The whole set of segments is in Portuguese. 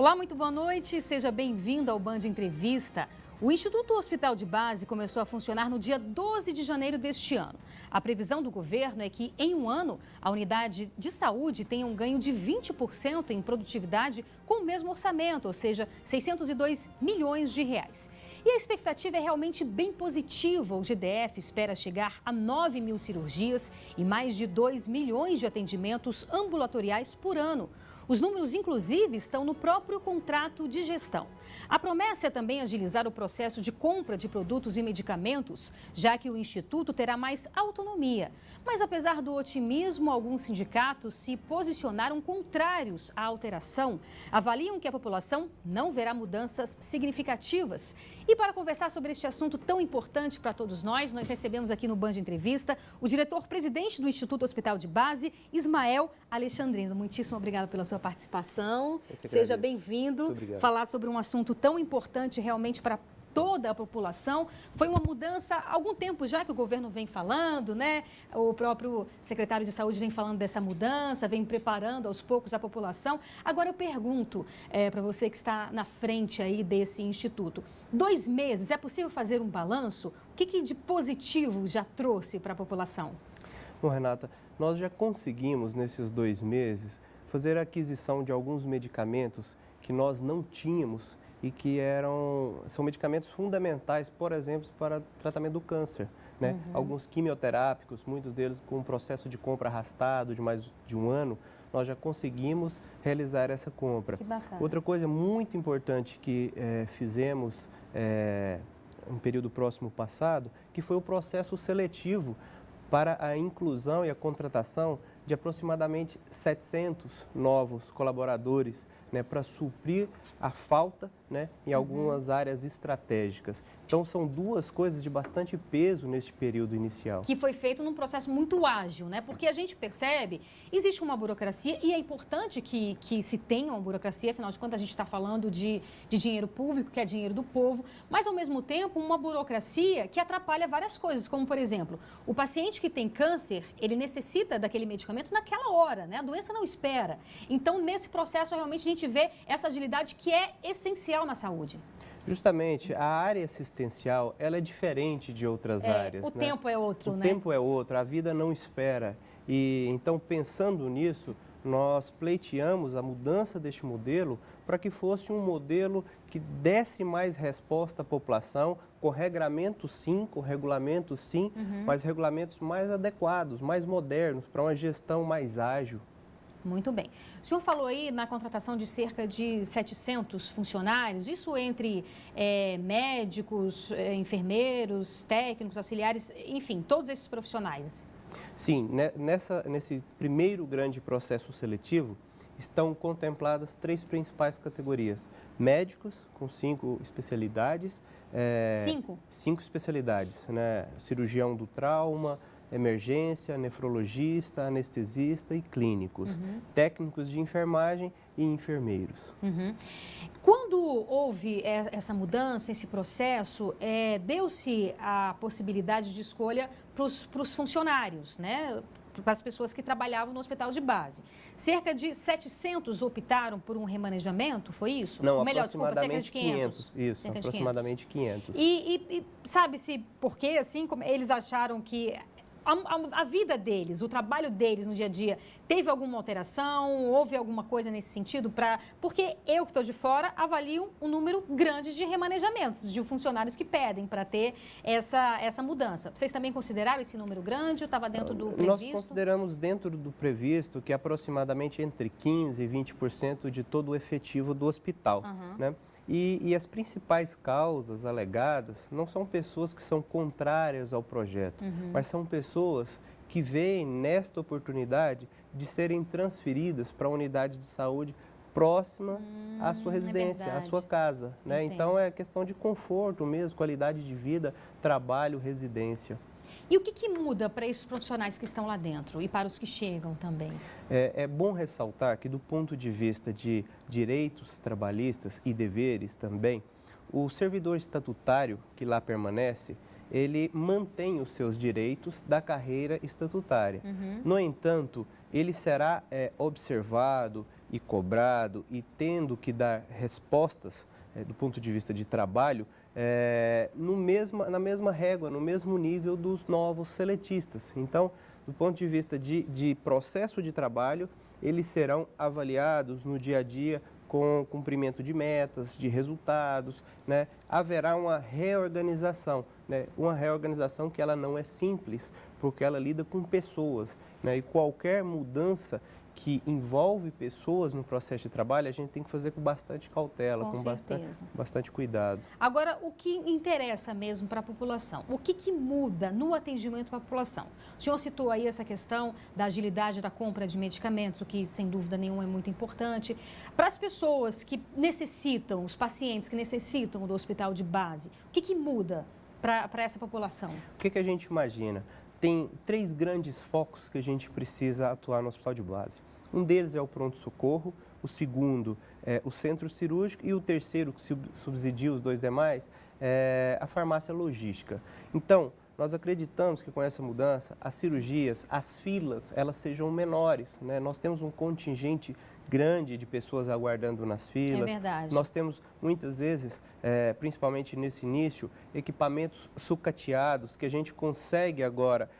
Olá, muito boa noite. Seja bem-vindo ao Band Entrevista. O Instituto Hospital de Base começou a funcionar no dia 12 de janeiro deste ano. A previsão do governo é que, em um ano, a unidade de saúde tenha um ganho de 20% em produtividade com o mesmo orçamento, ou seja, 602 milhões de reais. E a expectativa é realmente bem positiva. O GDF espera chegar a 9 mil cirurgias e mais de 2 milhões de atendimentos ambulatoriais por ano. Os números, inclusive, estão no próprio contrato de gestão. A promessa é também agilizar o processo de compra de produtos e medicamentos, já que o Instituto terá mais autonomia. Mas, apesar do otimismo, alguns sindicatos se posicionaram contrários à alteração. Avaliam que a população não verá mudanças significativas. E para conversar sobre este assunto tão importante para todos nós recebemos aqui no Band Entrevista o diretor-presidente do Instituto Hospital de Base, Ismael Alexandrino. Muitíssimo obrigada pela sua participação. Seja bem-vindo. Falar sobre um assunto tão importante realmente para toda a população. Foi uma mudança há algum tempo já que o governo vem falando, né? O próprio secretário de Saúde vem falando dessa mudança, vem preparando aos poucos a população. Agora eu pergunto para você que está na frente aí desse instituto, 2 meses, é possível fazer um balanço? O que de positivo já trouxe para a população? Bom, Renata, nós já conseguimos nesses 2 meses fazer a aquisição de alguns medicamentos que nós não tínhamos e que são medicamentos fundamentais, por exemplo, para tratamento do câncer, né? Alguns quimioterápicos, muitos deles com um processo de compra arrastado de mais de um ano, nós já conseguimos realizar essa compra. Que bacana. Outra coisa muito importante que fizemos no período próximo passado, que foi o processo seletivo para a inclusão e a contratação de aproximadamente 700 novos colaboradores, né, para suprir a falta, né, em algumas áreas estratégicas. Então, são 2 coisas de bastante peso neste período inicial. Que foi feito num processo muito ágil, né? Porque a gente percebe, existe uma burocracia e é importante que se tenha uma burocracia, afinal de contas a gente está falando de dinheiro público, que é dinheiro do povo, mas ao mesmo tempo uma burocracia que atrapalha várias coisas, como por exemplo, o paciente que tem câncer, ele necessita daquele medicamento naquela hora, né? A doença não espera. Então, nesse processo, realmente a gente vê essa agilidade que é essencial na saúde. Justamente, a área assistencial, ela é diferente de outras áreas. O tempo é outro, né? O tempo é outro, a vida não espera. E então, pensando nisso, nós pleiteamos a mudança deste modelo para que fosse um modelo que desse mais resposta à população, com regulamentos sim, mas regulamentos mais adequados, mais modernos, para uma gestão mais ágil. Muito bem. O senhor falou aí na contratação de cerca de 700 funcionários, isso entre médicos, enfermeiros, técnicos, auxiliares, enfim, todos esses profissionais. Sim, nesse primeiro grande processo seletivo, estão contempladas 3 principais categorias. Médicos, com 5 especialidades. 5? 5 especialidades, né? Cirurgião do trauma, emergência, nefrologista, anestesista e clínicos. Técnicos de enfermagem e enfermeiros. Quando houve essa mudança, esse processo, deu-se a possibilidade de escolha para os funcionários, né? Para as pessoas que trabalhavam no hospital de base. Cerca de 700 optaram por um remanejamento, foi isso? Não, ou melhor, aproximadamente cerca de 500. Isso, cerca de aproximadamente 500. E sabe-se por quê, assim, como eles acharam que a vida deles, o trabalho deles no dia a dia, teve alguma alteração, houve alguma coisa nesse sentido? Porque eu que estou de fora avalio um número grande de remanejamentos, de funcionários que pedem para ter essa mudança. Vocês também consideraram esse número grande ou estava dentro do previsto? Nós consideramos dentro do previsto que aproximadamente entre 15% e 20% de todo o efetivo do hospital, né? E as principais causas alegadas não são pessoas que são contrárias ao projeto, mas são pessoas que veem nesta oportunidade de serem transferidas para a unidade de saúde próxima à sua residência, à sua casa, né? Então é questão de conforto mesmo, qualidade de vida, trabalho, residência. E o que muda para esses profissionais que estão lá dentro e para os que chegam também? É bom ressaltar que, do ponto de vista de direitos trabalhistas e deveres também, o servidor estatutário que lá permanece, ele mantém os seus direitos da carreira estatutária. No entanto, ele será observado e cobrado e tendo que dar respostas do ponto de vista de trabalho, na mesma régua, no mesmo nível dos novos seletistas. Então, do ponto de vista de processo de trabalho, eles serão avaliados no dia a dia com cumprimento de metas, de resultados, né? Haverá uma reorganização, né? Uma reorganização que ela não é simples, porque ela lida com pessoas, né? E qualquer mudança que envolve pessoas no processo de trabalho, a gente tem que fazer com bastante cautela, com bastante cuidado. Agora, o que interessa mesmo para a população? O que muda no atendimento para a população? O senhor citou aí essa questão da agilidade da compra de medicamentos, o que, sem dúvida nenhuma, é muito importante. Para as pessoas que necessitam, os pacientes que necessitam do hospital de base, o que muda para essa população? O que a gente imagina? Tem 3 grandes focos que a gente precisa atuar no hospital de base. Um deles é o pronto-socorro, o segundo é o centro cirúrgico e o terceiro, que subsidia os 2 demais, é a farmácia logística. Então, nós acreditamos que com essa mudança, as cirurgias, as filas, elas sejam menores, né? Nós temos um contingente grande de pessoas aguardando nas filas. É verdade. Nós temos, muitas vezes, principalmente nesse início, equipamentos sucateados que a gente consegue agora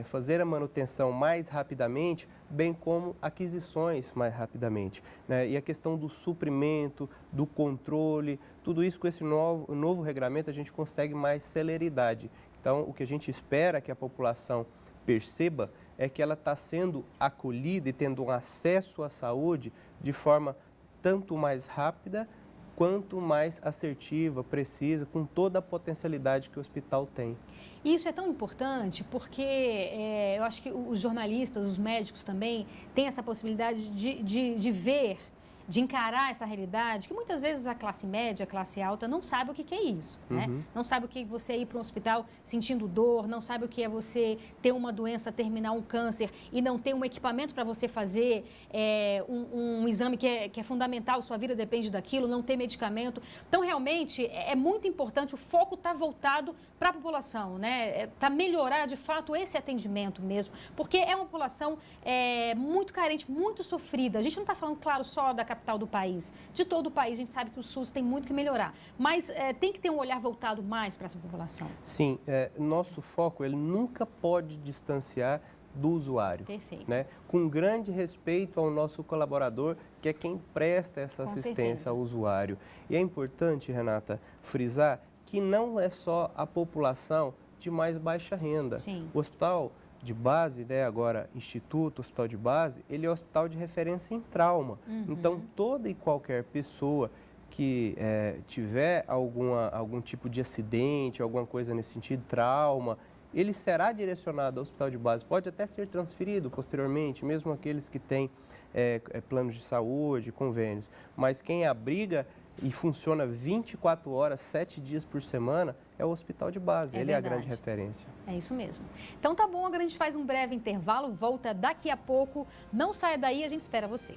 fazer a manutenção mais rapidamente, bem como aquisições mais rapidamente, né? E a questão do suprimento, do controle, tudo isso com esse novo regramento a gente consegue mais celeridade. Então, o que a gente espera que a população perceba é que ela está sendo acolhida e tendo um acesso à saúde de forma tanto mais rápida quanto mais assertiva, precisa, com toda a potencialidade que o hospital tem. Isso é tão importante porque eu acho que os jornalistas, os médicos também têm essa possibilidade de ver, de encarar essa realidade, que muitas vezes a classe média, a classe alta não sabe o que é isso, né? Não sabe o que é você ir para um hospital sentindo dor, não sabe o que é você ter uma doença terminal, um câncer, e não ter um equipamento para você fazer um exame que é fundamental, sua vida depende daquilo, não ter medicamento. Então, realmente, é muito importante, o foco está voltado para a população, né? Para melhorar, de fato, esse atendimento mesmo, porque é uma população muito carente, muito sofrida. A gente não está falando, claro, só da capital do país, de todo o país. A gente sabe que o SUS tem muito que melhorar, mas tem que ter um olhar voltado mais para essa população. Sim, nosso foco ele nunca pode distanciar do usuário. Perfeito. Né? Com grande respeito ao nosso colaborador, que é quem presta essa assistência ao usuário. E é importante, Renata, frisar que não é só a população de mais baixa renda. Sim. O hospital de base, né, agora Instituto Hospital de Base, ele é um hospital de referência em trauma. Então, toda e qualquer pessoa que tiver algum tipo de acidente, alguma coisa nesse sentido, trauma, ele será direcionado ao hospital de base. Pode até ser transferido posteriormente, mesmo aqueles que têm planos de saúde, convênios. Mas quem abriga e funciona 24 horas, 7 dias por semana, é o hospital de base. Ele é a grande referência. É isso mesmo. Então tá bom, agora a gente faz um breve intervalo, volta daqui a pouco. Não saia daí, a gente espera você.